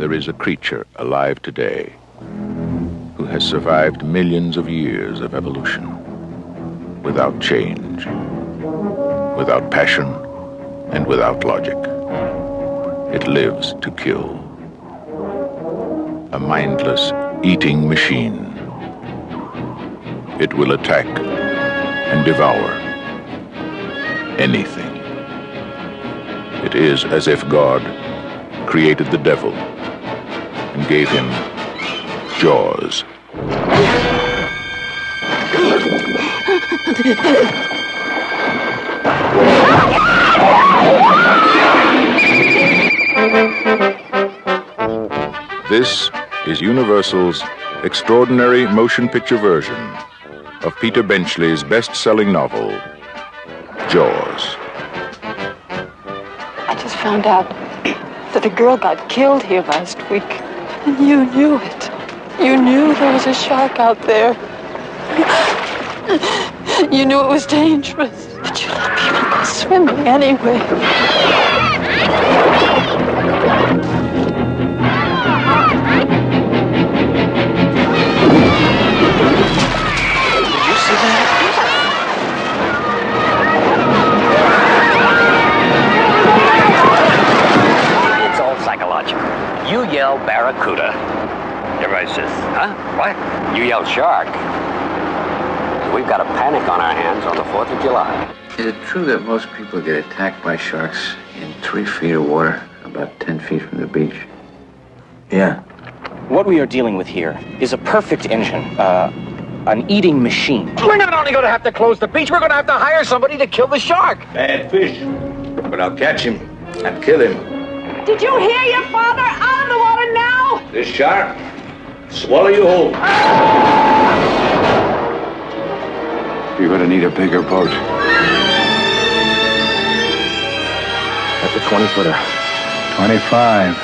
there is a creature alive today who has survived millions of years of evolution without change, without passion, and without logic. It lives to kill. A mindless eating machine. It will attack and devour anything. It is as if God created the devil and gave him jaws. This is Universal's extraordinary motion picture version of Peter Benchley's best-selling novel, Jaws. I just found out that a girl got killed here last week, and you knew it. You knew there was a shark out there. You knew it was dangerous, but you let people go swimming anyway. Did you see that? It's all psychological. You yell barracuda. Everybody says, huh? What? You yell shark. We've got a panic on our hands on the 4th of July. Is it true that most people get attacked by sharks in 3 feet of water, about 10 feet from the beach? Yeah. What we are dealing with here is a perfect engine, an eating machine. We're not only going to have to close the beach, we're going to have to hire somebody to kill the shark. Bad fish. But I'll catch him and kill him. Did you hear your father? Out of the water now! This shark, swallow you whole. You're gonna need a bigger boat. That's a 20-footer. 25.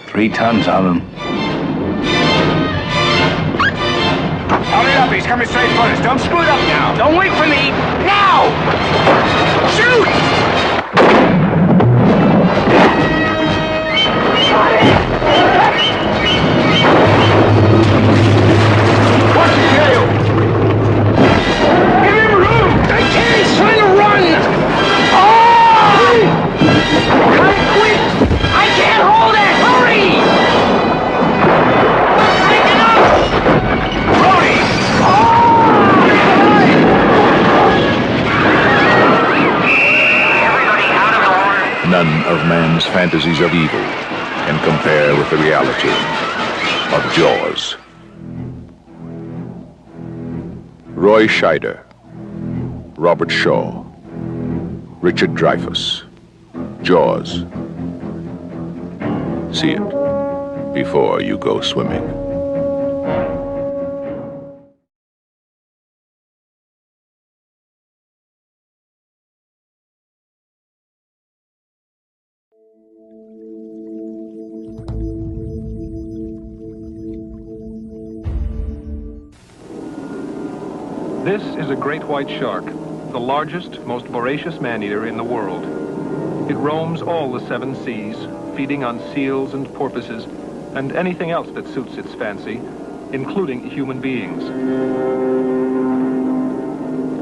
3 tons of them. Hurry up, he's coming straight for us. Don't screw it up now. Don't wait for me. Now! Shoot! What's the tail? Give him room! I can't! He's trying to run! Oh! Cut quick! I can't hold it! Hurry! Take it up! Brody! Everybody out of the water! None of man's fantasies of evil can compare with the reality of Jaws. Roy Scheider, Robert Shaw, Richard Dreyfuss, Jaws. See it before you go swimming. This is a great white shark, the largest, most voracious man-eater in the world. It roams all the 7 seas, feeding on seals and porpoises, and anything else that suits its fancy, including human beings.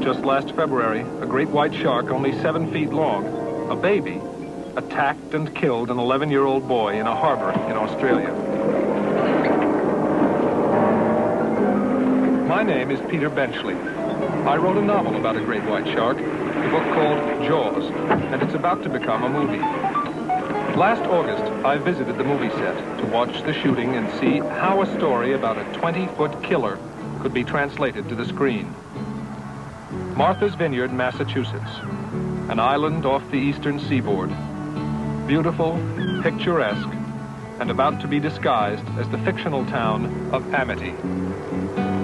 Just last February, a great white shark only 7 feet long, a baby, attacked and killed an 11-year-old boy in a harbor in Australia. My name is Peter Benchley. I wrote a novel about a great white shark, a book called Jaws, and it's about to become a movie. Last August, I visited the movie set to watch the shooting and see how a story about a 20-foot killer could be translated to the screen. Martha's Vineyard, Massachusetts, an island off the eastern seaboard, beautiful, picturesque, and about to be disguised as the fictional town of Amity.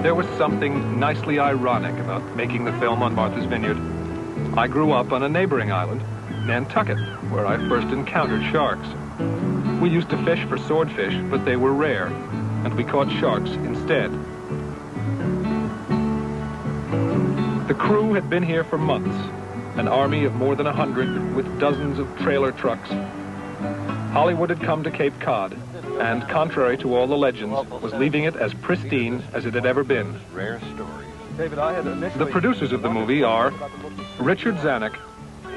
There was something nicely ironic about making the film on Martha's Vineyard. I grew up on a neighboring island, Nantucket, where I first encountered sharks. We used to fish for swordfish, but they were rare, and we caught sharks instead. The crew had been here for months, an army of more than 100 with dozens of trailer trucks, Hollywood had come to Cape Cod, and contrary to all the legends, was leaving it as pristine as it had ever been. Rare stories. The producers of the movie are Richard Zanuck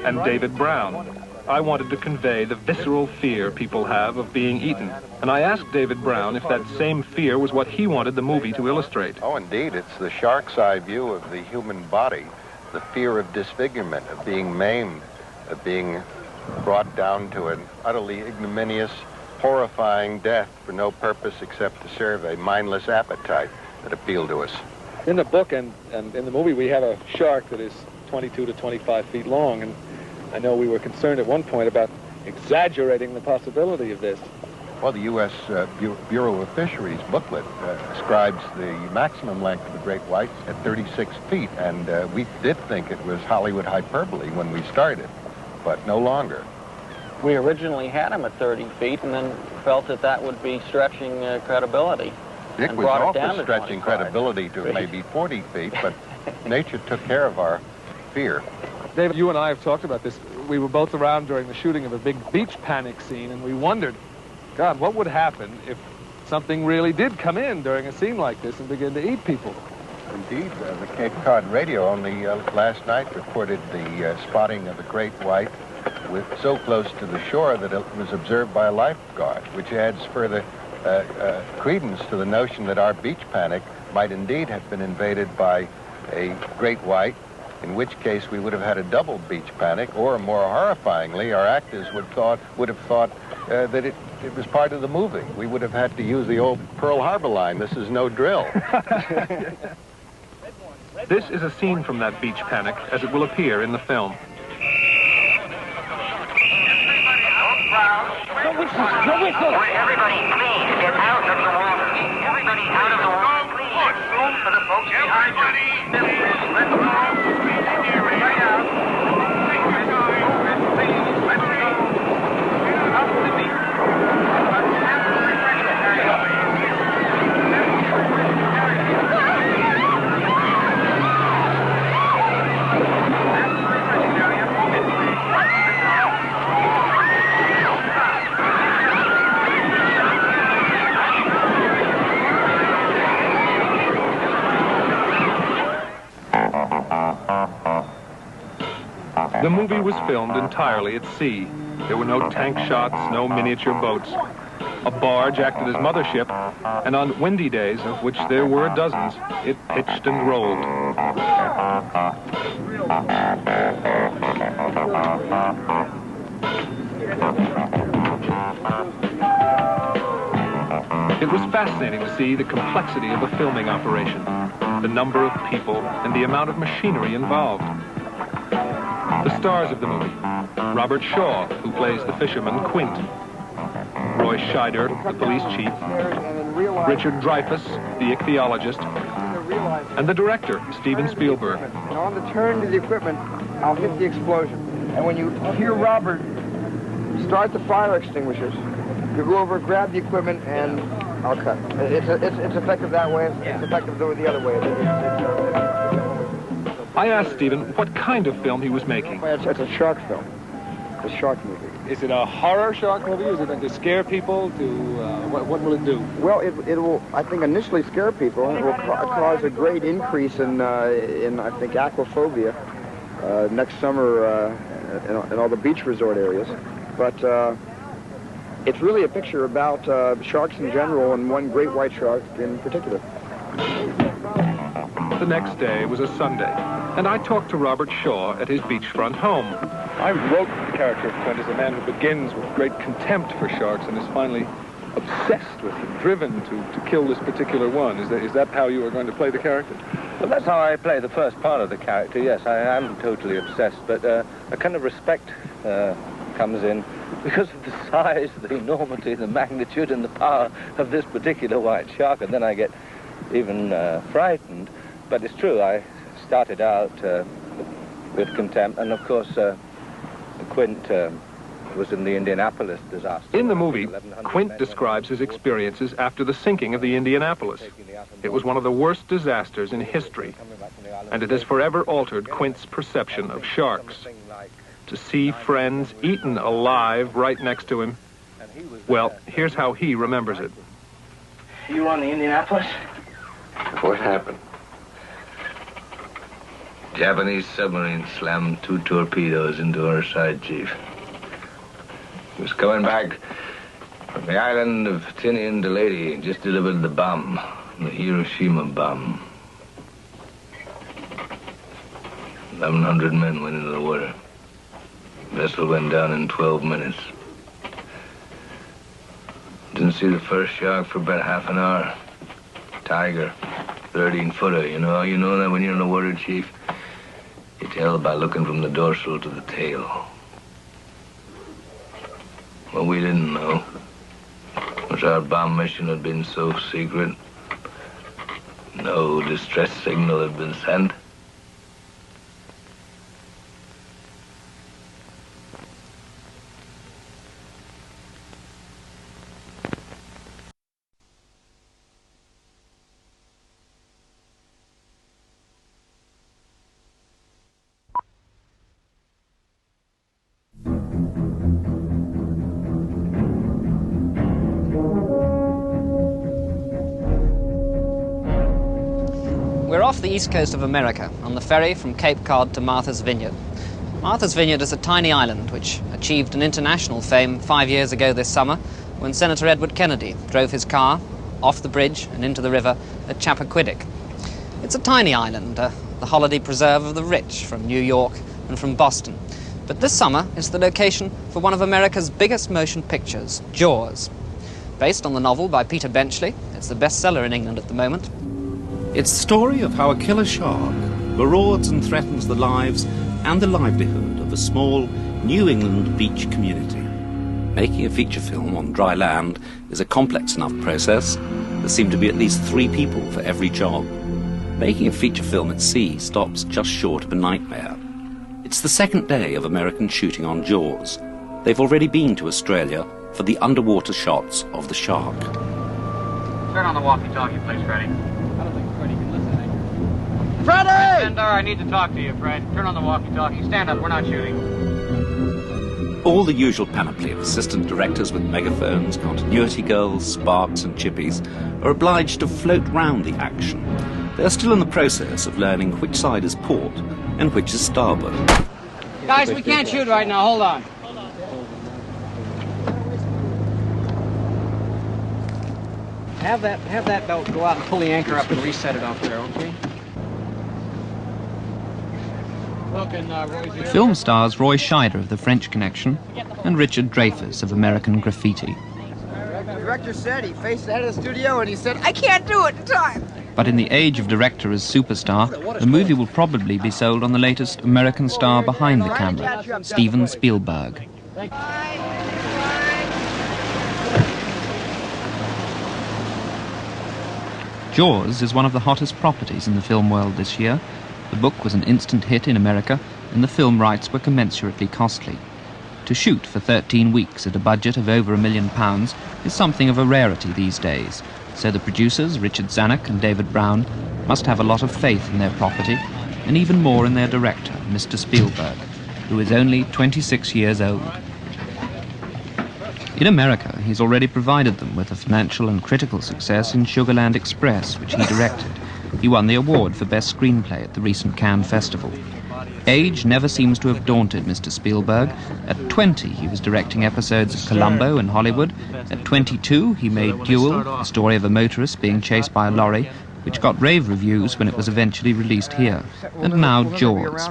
and David Brown. I wanted to convey the visceral fear people have of being eaten, and I asked David Brown if that same fear was what he wanted the movie to illustrate. Oh, indeed. It's the shark's eye view of the human body, the fear of disfigurement, of being maimed, of being brought down to an utterly ignominious, horrifying death for no purpose except to serve a mindless appetite that appealed to us. In the book and in the movie, we have a shark that is 22 to 25 feet long, and I know we were concerned at one point about exaggerating the possibility of this. Well, the U.S. Bureau of Fisheries booklet describes the maximum length of the great white at 36 feet, and we did think it was Hollywood hyperbole when we started, but no longer. We originally had him at 30 feet and then felt that that would be stretching credibility. It was also stretching credibility to maybe 40 feet, but nature took care of our fear. David, you and I have talked about this. We were both around during the shooting of a big beach panic scene, and we wondered, God, what would happen if something really did come in during a scene like this and begin to eat people? Indeed, the Cape Cod radio only last night reported the spotting of a great white so close to the shore that it was observed by a lifeguard, which adds further credence to the notion that our beach panic might indeed have been invaded by a great white, in which case we would have had a double beach panic, or more horrifyingly, our actors would have thought that it was part of the movie. We would have had to use the old Pearl Harbor line, "This is no drill." This is a scene from that beach panic, as it will appear in the film. No whistle! Everybody, please, get out of the water. Everybody out of the water, please. Room for the folks behind you. Let's go. Right out. Take your time. Please, let's go. Up to me. The movie was filmed entirely at sea. There were no tank shots, no miniature boats. A barge acted as mothership, and on windy days, of which there were dozens, it pitched and rolled. It was fascinating to see the complexity of the filming operation, the number of people, and the amount of machinery involved. The stars of the movie: Robert Shaw, who plays the fisherman Quint; Roy Scheider, the police chief; Richard Dreyfuss, the ichthyologist; and the director, Steven Spielberg. And on the turn to the equipment, I'll hit the explosion. And when you hear Robert start the fire extinguishers, you go over, grab the equipment, and I'll cut. It's effective that way. It's effective the other way. I asked Steven what kind of film he was making. It's a shark film. It's a shark movie. Is it a horror shark movie? Is it going to scare people? What will it do? Well, it will, I think, initially scare people. It will cause a great increase in I think, aquaphobia next summer in all the beach resort areas. But it's really a picture about sharks in general and one great white shark in particular. The next day was a Sunday, and I talked to Robert Shaw at his beachfront home. I wrote the character of Quint as a man who begins with great contempt for sharks and is finally obsessed with and driven to kill this particular one. Is that how you are going to play the character? Well, that's how I play the first part of the character, yes. I am totally obsessed, but a kind of respect comes in because of the size, the enormity, the magnitude, and the power of this particular white shark, and then I get even frightened. But it's true, I started out with contempt, and of course, Quint was in the Indianapolis disaster. In the movie, Quint describes his experiences after the sinking of the Indianapolis. It was one of the worst disasters in history, and it has forever altered Quint's perception of sharks. to see friends eaten alive right next to him. Well, here's how he remembers it. You were on the Indianapolis? What happened? Japanese submarine slammed 2 torpedoes into our side, Chief. He was coming back from the island of Tinian to Lady, just delivered the bomb, the Hiroshima bomb. 1,100 men went into the water. Vessel went down in 12 minutes. Didn't see the first shark for about half an hour. Tiger, 13-footer. You know how you know that when you're in the water, Chief? You tell by looking from the dorsal to the tail. What we didn't know was our bomb mission had been so secret. No distress signal had been sent. We're off the east coast of America on the ferry from Cape Cod to Martha's Vineyard. Martha's Vineyard is a tiny island which achieved an international fame 5 years ago this summer when Senator Edward Kennedy drove his car off the bridge and into the river at Chappaquiddick. It's a tiny island, the holiday preserve of the rich from New York and from Boston. But this summer is the location for one of America's biggest motion pictures, Jaws. Based on the novel by Peter Benchley, it's the bestseller in England at the moment. It's the story of how a killer shark marauds and threatens the lives and the livelihood of a small New England beach community. Making a feature film on dry land is a complex enough process. There seem to be at least 3 people for every job. Making a feature film at sea stops just short of a nightmare. It's the second day of American shooting on Jaws. They've already been to Australia for the underwater shots of the shark. Turn on the walkie-talkie, please, Freddie. I don't think Freddie can listen to me. Freddie! Sandar, I need to talk to you, Fred. Turn on the walkie-talkie. Stand up, we're not shooting. All the usual panoply of assistant directors with megaphones, continuity girls, sparks and chippies are obliged to float round the action. They're still in the process of learning which side is port and which is starboard. Guys, we can't shoot right now. Hold on. Have that belt go out and pull the anchor up and reset it off there, okay? The film stars Roy Scheider of The French Connection and Richard Dreyfuss of American Graffiti. The director said he faced the head of the studio and he said, I can't do it in time. But in the age of director as superstar, the movie will probably be sold on the latest American star behind the camera, Steven Spielberg. Jaws is one of the hottest properties in the film world this year. The book was an instant hit in America, and the film rights were commensurately costly. To shoot for 13 weeks at a budget of over £1 million is something of a rarity these days, so the producers, Richard Zanuck and David Brown, must have a lot of faith in their property, and even more in their director, Mr. Spielberg, who is only 26 years old. In America, he's already provided them with a financial and critical success in Sugarland Express, which he directed. He won the award for Best Screenplay at the recent Cannes Festival. Age never seems to have daunted Mr. Spielberg. At 20, he was directing episodes of Columbo and Hollywood. At 22, he made Duel, the story of a motorist being chased by a lorry, which got rave reviews when it was eventually released here. And now Jaws.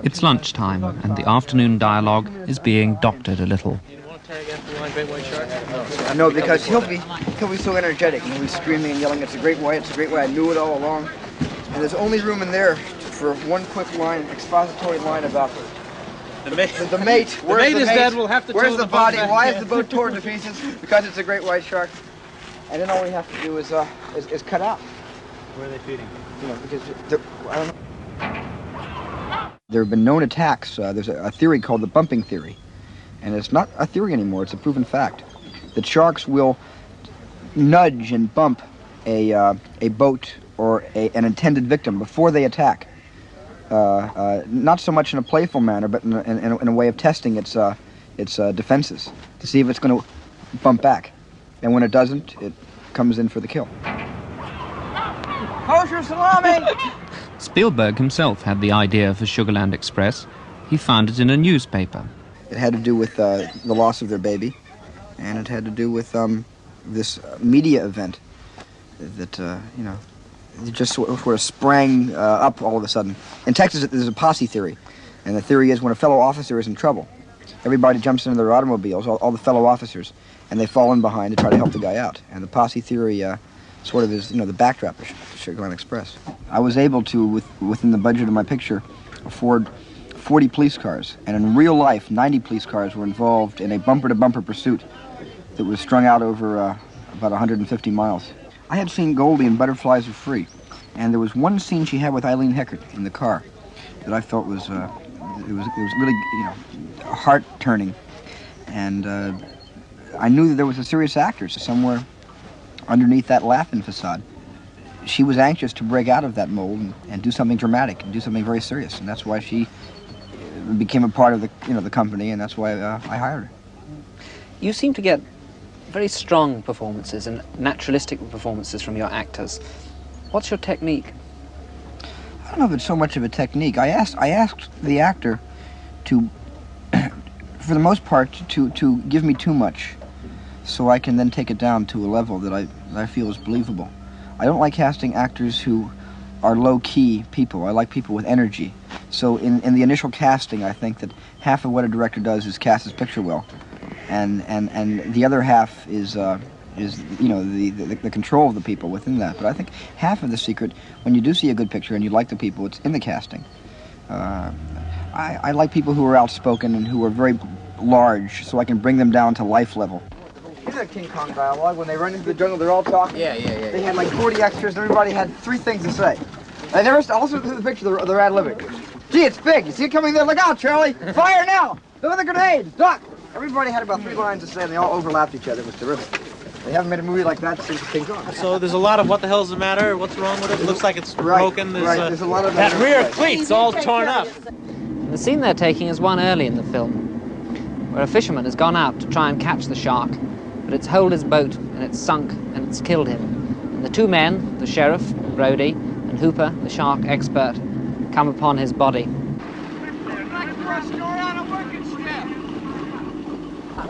It's lunchtime, and the afternoon dialogue is being doctored a little. No, because he'll be so energetic, and he'll be screaming and yelling, it's a great white, it's a great white, I knew it all along. And there's only room in there for one quick line, expository line about the mate. The mate. Where's the mate is dead, we'll have to where's the body? Why is the boat torn to pieces? Because it's a great white shark. And then all we have to do is cut out. Where are they feeding? You know, because I don't know. There have been known attacks. There's a theory called the bumping theory. And it's not a theory anymore, it's a proven fact. That sharks will nudge and bump a boat or an intended victim before they attack. not so much in a playful manner, but in a way of testing its defenses to see if it's going to bump back. And when it doesn't, it comes in for the kill. Kosher salami! Spielberg himself had the idea for Sugarland Express. He found it in a newspaper. It had to do with the loss of their baby, and it had to do with this media event that, it just sort of sprang up all of a sudden. In Texas, there's a posse theory, and the theory is when a fellow officer is in trouble, everybody jumps into their automobiles, all the fellow officers, and they fall in behind to try to help the guy out. And the posse theory sort of is, the backdrop of Sugarland Express. I was able to, within the budget of my picture, afford 40 police cars, and in real life, 90 police cars were involved in a bumper-to-bumper pursuit that was strung out over about 150 miles. I had seen Goldie in Butterflies Are Free, and there was one scene she had with Eileen Heckert in the car that I felt was it was really heart-turning, and I knew that there was a serious actor somewhere underneath that laughing facade. She was anxious to break out of that mold and do something dramatic and do something very serious, and that's why she became a part of the company, and that's why I hired her. You seem to get very strong performances and naturalistic performances from your actors. What's your technique? I don't know if it's so much of a technique. I asked the actor to, for the most part, to give me too much, so I can then take it down to a level that I feel is believable. I don't like casting actors who are low-key people. I like people with energy. So in the initial casting, I think that half of what a director does is cast his picture well, and the other half is the control of the people within that. But I think half of the secret, when you do see a good picture and you like the people, it's in the casting. I like people who are outspoken and who are very large, so I can bring them down to life level. You know King Kong dialogue, when they run into the jungle, they're all talking? Yeah. They had like 40 extras, and everybody had 3 things to say. And they never, also through the picture, they're ad-libbing. Gee, it's big. You see it coming there? Look out, Charlie. Fire now. Look at the grenade. Duck. Everybody had about 3 lines to say, and they all overlapped each other. It was terrific. They haven't made a movie like that since King Kong. So there's a lot of what the hell's the matter? What's wrong with it? It looks like it's broken. There's a lot of that rear cleat's all torn up. The scene they're taking is one early in the film, where a fisherman has gone out to try and catch the shark, but it's holed his boat, and it's sunk, and it's killed him. And the 2 men, the sheriff, Brody, and Hooper, the shark expert, come upon his body.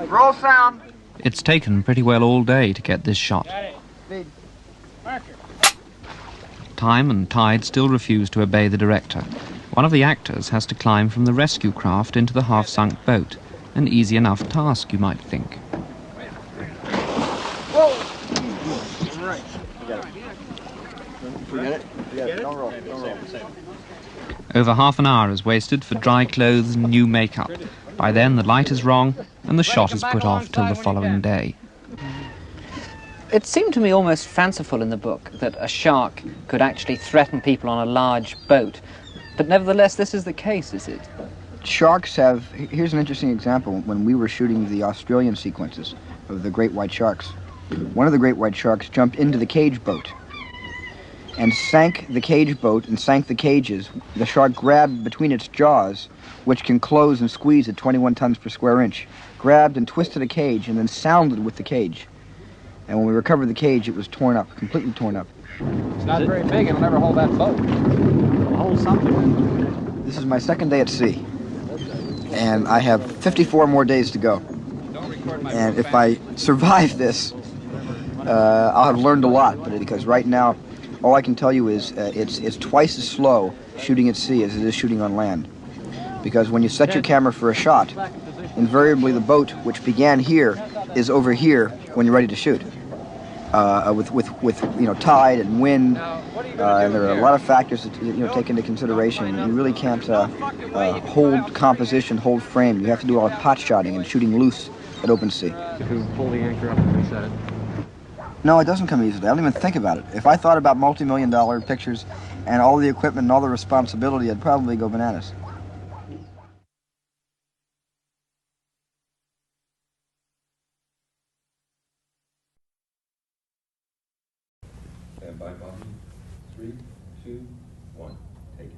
Roll sound. It's taken pretty well all day to get this shot. Time and tide still refuse to obey the director. One of the actors has to climb from the rescue craft into the half-sunk boat. An easy enough task, you might think. Whoa! Right. Forget it? Forget it. Don't roll. Over half an hour is wasted for dry clothes and new makeup. By then the light is wrong and the shot is put off till the following day. It seemed to me almost fanciful in the book that a shark could actually threaten people on a large boat. But nevertheless, this is the case, is it? Sharks have... Here's an interesting example. When we were shooting the Australian sequences of the great white sharks, one of the great white sharks jumped into the cage boat and sank the cage boat and sank the cages. The shark grabbed between its jaws, which can close and squeeze at 21 tons per square inch, grabbed and twisted a cage and then sounded with the cage. And when we recovered the cage, it was torn up, completely torn up. It's not very big. It'll never hold that boat. It'll hold something. This is my second day at sea, and I have 54 more days to go. And if I survive this, I'll have learned a lot, because right now, all I can tell you is it's twice as slow shooting at sea as it is shooting on land. Because when you set your camera for a shot, invariably the boat, which began here, is over here when you're ready to shoot. With tide and wind, and there are a lot of factors that take into consideration. You really can't hold composition, hold frame. You have to do a lot of pot shotting and shooting loose at open sea. To pull the anchor up and reset it. No, it doesn't come easily. I don't even think about it. If I thought about multi-million-dollar pictures and all the equipment and all the responsibility, I'd probably go bananas. Stand by, Bobby. 3, 2, 1, take it.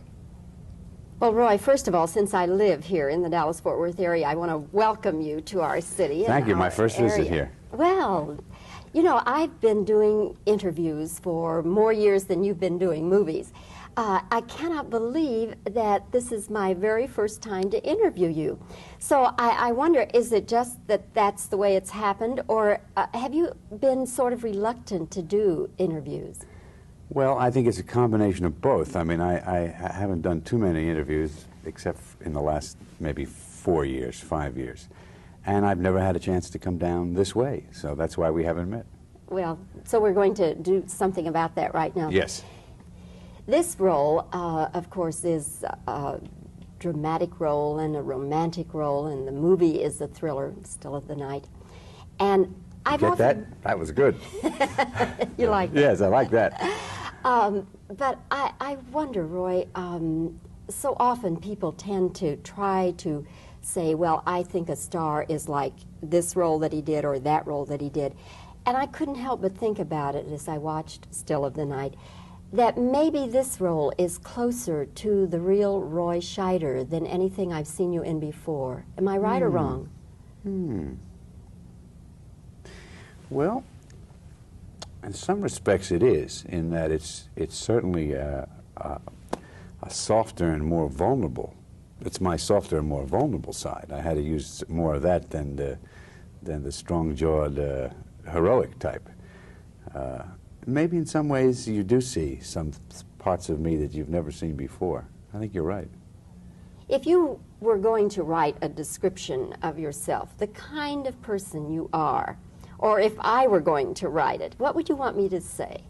Well, Roy, first of all, since I live here in the Dallas-Fort Worth area, I want to welcome you to our city. Thank you. My first visit here. Well, you know, I've been doing interviews for more years than you've been doing movies. I cannot believe that this is my very first time to interview you. So I wonder, is it just that that's the way it's happened, or have you been sort of reluctant to do interviews? Well, I think it's a combination of both. I mean, I haven't done too many interviews except in the last maybe 4 years, 5 years. And I've never had a chance to come down this way, so that's why we haven't met. Well, so we're going to do something about that right now. Yes. This role, of course, is a dramatic role and a romantic role, and the movie is a thriller, Still of the Night. And I've Get often... that? That was good. You like that? Yes, I like that. But I wonder, Roy, so often people tend to try to say, well, I think a star is like this role that he did or that role that he did. And I couldn't help but think about it as I watched Still of the Night, that maybe this role is closer to the real Roy Scheider than anything I've seen you in before. Am I right or wrong? Well, in some respects it is, in that it's certainly a softer and more vulnerable. It's my softer and more vulnerable side. I had to use more of that than the strong-jawed, heroic type. Maybe in some ways you do see some parts of me that you've never seen before. I think you're right. If you were going to write a description of yourself, the kind of person you are, or if I were going to write it, what would you want me to say?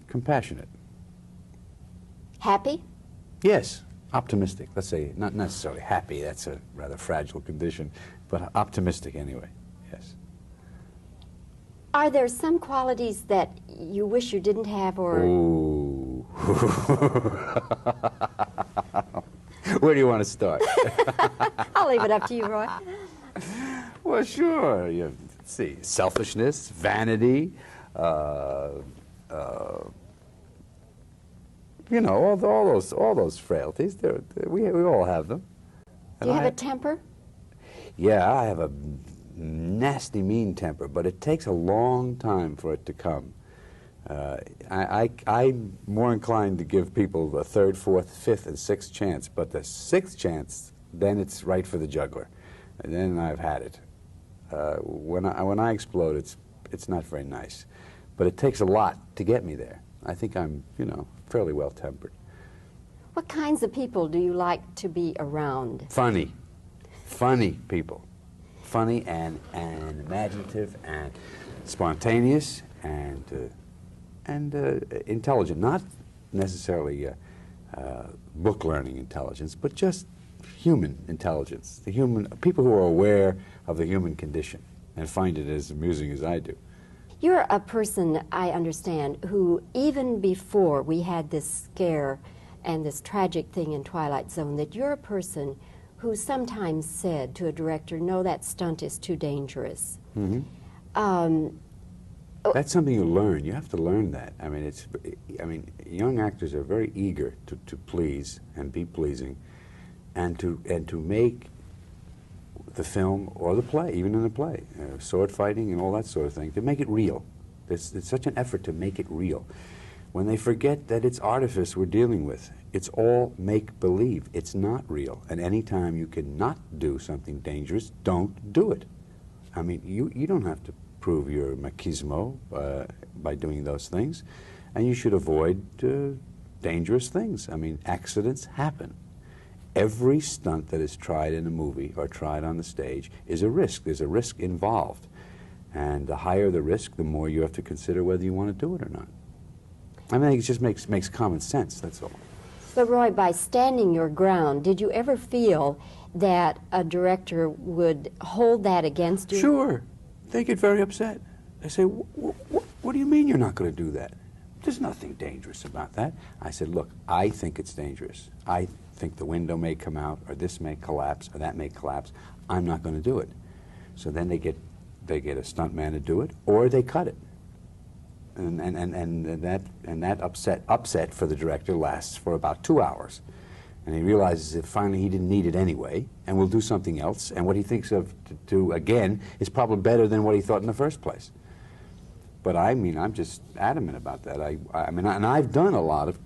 Compassionate. Happy? Yes. Optimistic. Let's say, not necessarily happy, that's a rather fragile condition, but optimistic anyway, yes. Are there some qualities that you wish you didn't have, or... Ooh. Where do you want to start? I'll leave it up to you, Roy. Well, sure. Let's see. Selfishness, vanity, you know, all those frailties. We all have them. Do you have a temper? Yeah, I have a nasty, mean temper, but it takes a long time for it to come. I'm more inclined to give people the third, fourth, fifth, and sixth chance, but the sixth chance, then it's right for the juggler, and then I've had it. When I explode, it's not very nice, but it takes a lot to get me there. I think I'm, you know, fairly well-tempered. What kinds of people do you like to be around? Funny people. Funny and imaginative and spontaneous and intelligent. Not necessarily book-learning intelligence, but just human intelligence. People who are aware of the human condition and find it as amusing as I do. You're a person, I understand, who even before we had this scare and this tragic thing in Twilight Zone, that you're a person who sometimes said to a director, no, that stunt is too dangerous. That's something you learn. You have to learn that. I mean, young actors are very eager to please and be pleasing, and to make the film or the play, even in the play, sword fighting and all that sort of thing, to make it real. It's such an effort to make it real. When they forget that it's artifice we're dealing with, it's all make-believe. It's not real. And any time you cannot do something dangerous, don't do it. I mean, you don't have to prove your machismo by doing those things, and you should avoid dangerous things. I mean, accidents happen. Every stunt that is tried in a movie or tried on the stage is a risk. There's a risk involved. And the higher the risk, the more you have to consider whether you want to do it or not. I mean, it just makes common sense, that's all. But Roy, by standing your ground, did you ever feel that a director would hold that against you? Sure. They get very upset. They say, what do you mean you're not going to do that? There's nothing dangerous about that. I said, look, I think it's dangerous. I think the window may come out, or this may collapse, or that may collapse. I'm not going to do it. So then they get a stuntman to do it, or they cut it. And that upset for the director lasts for about 2 hours. And he realizes that finally he didn't need it anyway, and will do something else, and what he thinks of to do again is probably better than what he thought in the first place. But I mean, I'm just adamant about that. I mean, and I've done a lot of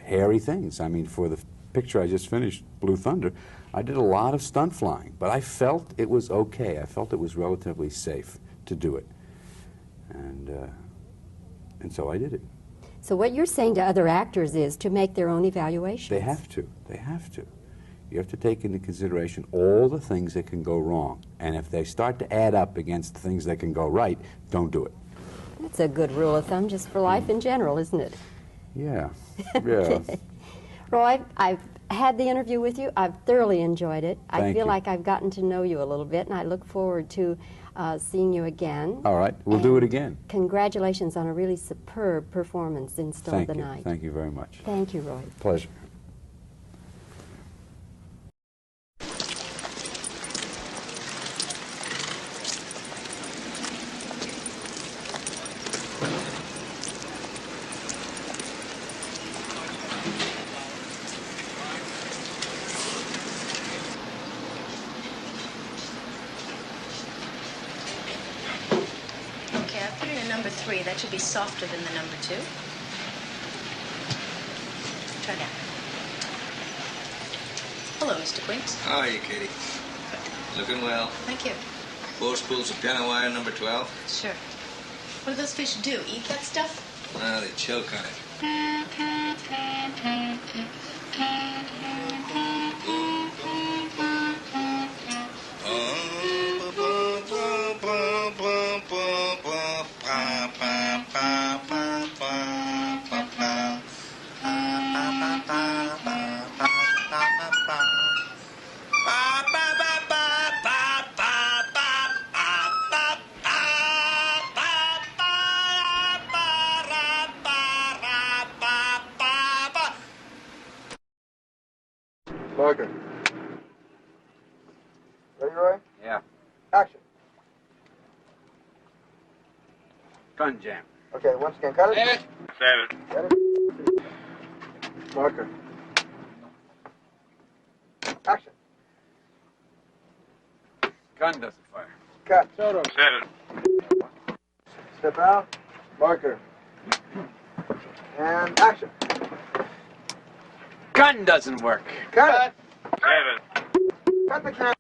hairy things. I mean, for the picture I just finished, Blue Thunder, I did a lot of stunt flying, but I felt it was okay. I felt it was relatively safe to do it. And so I did it. So what you're saying to other actors is to make their own evaluations. They have to. They have to. You have to take into consideration all the things that can go wrong. And if they start to add up against the things that can go right, don't do it. That's a good rule of thumb just for life in general, isn't it? Yeah. Yeah. Okay. Roy, I've had the interview with you. I've thoroughly enjoyed it. I Thank feel you. like I've gotten to know you a little bit, and I look forward to seeing you again. All right. We'll do it again. Congratulations on a really superb performance in Still of the Night. Thank you very much. Thank you, Roy. Pleasure. Okay, I put it in number 3. That should be softer than the number 2. Try that. Hello, Mr. Quinks. How are you, Katie? Looking well. Thank you. 4 spools of piano wire, number 12. Sure. What do those fish do? Eat that stuff? Ah, they choke on it. Marker. Ready, Roy? Yeah. Action. Gun jam. Okay, once again, cut it. 7. Cut it. Marker. Action. Gun doesn't fire. Cut. 7. Step out. Marker. And action. Gun doesn't work. Cut it. 7. Cut the camera.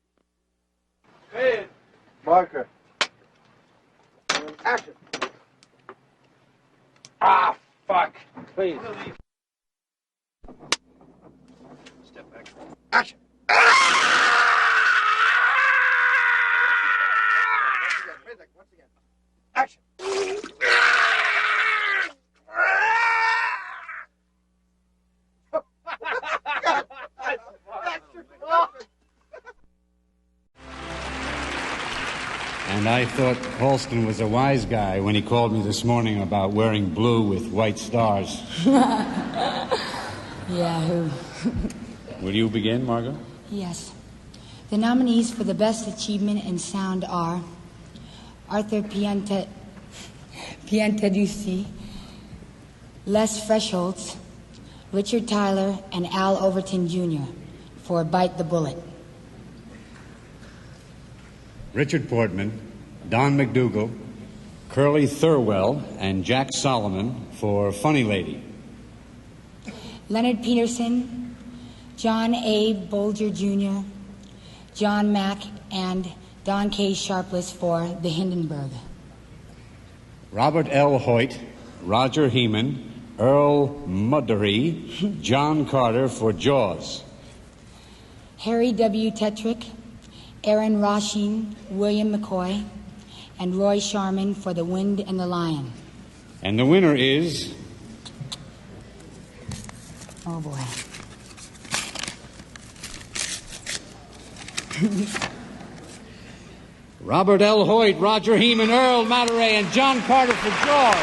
Marker. And action. Ah, fuck. Please. Step back. Action. Once again. Action. And I thought Halston was a wise guy when he called me this morning about wearing blue with white stars. Yahoo. Will you begin, Margot? Yes. The nominees for the Best Achievement in Sound are Arthur Pianteducci, Les Fresholtz, Richard Tyler, and Al Overton Jr. for Bite the Bullet. Richard Portman, Don McDougal, Curly Thurwell, and Jack Solomon for Funny Lady. Leonard Peterson, John A. Bolger Jr., John Mack, and Don K. Sharpless for The Hindenburg. Robert L. Hoyt, Roger Heeman, Earl Muddery, John Carter for Jaws. Harry W. Tetrick, Aaron Roshin, William McCoy, and Roy Sharman for The Wind and the Lion. And the winner is... Oh, boy. Robert L. Hoyt, Roger Heeman, Earl Maturay, and John Carter for Jaws.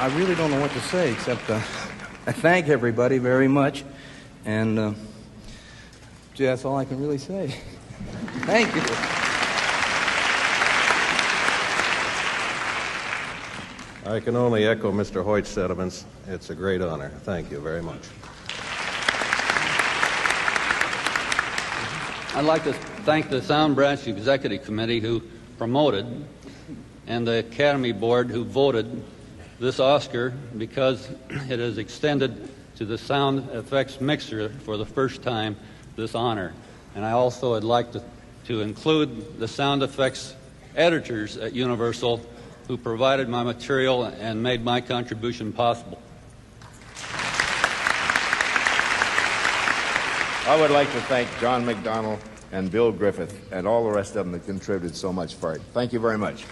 I really don't know what to say except I thank everybody very much. And, gee, that's all I can really say. Thank you. I can only echo Mr. Hoyt's sentiments. It's a great honor. Thank you very much. I'd like to thank the Sound Branch Executive Committee who promoted and the Academy Board who voted this Oscar because it has extended to the sound effects mixer for the first time this honor. And I also would like to include the sound effects editors at Universal who provided my material and made my contribution possible. I would like to thank John McDonnell and Bill Griffith and all the rest of them that contributed so much for it. Thank you very much.